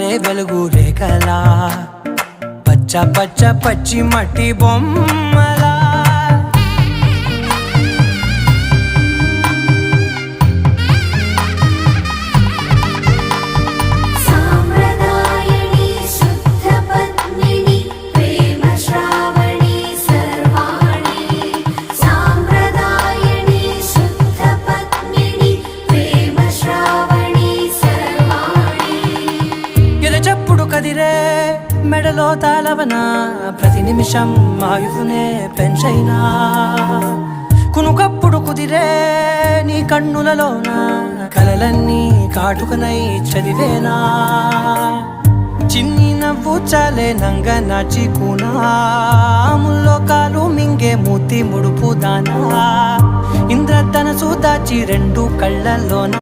జారే వెలుగు రేఖలా పచ్చ పచ్చ పచ్చి మట్టి బొమ్మలా చెప్పుడు కదిరే మెడలో తాళవన ప్రతి నిమిషం ఆయుధునే పెంచైనా కునుకప్పుడు కుదిరే నీ కన్నులలోన కలలన్నీ కాటుకనై చదివేనా చిన్ని నవ్వు చాలే నంగ నాచి కూనాముల్లో కాలు మింగే మూతి ముడుపు దానా ఇంద్రధనసు దాచి రెండు కళ్ళల్లోన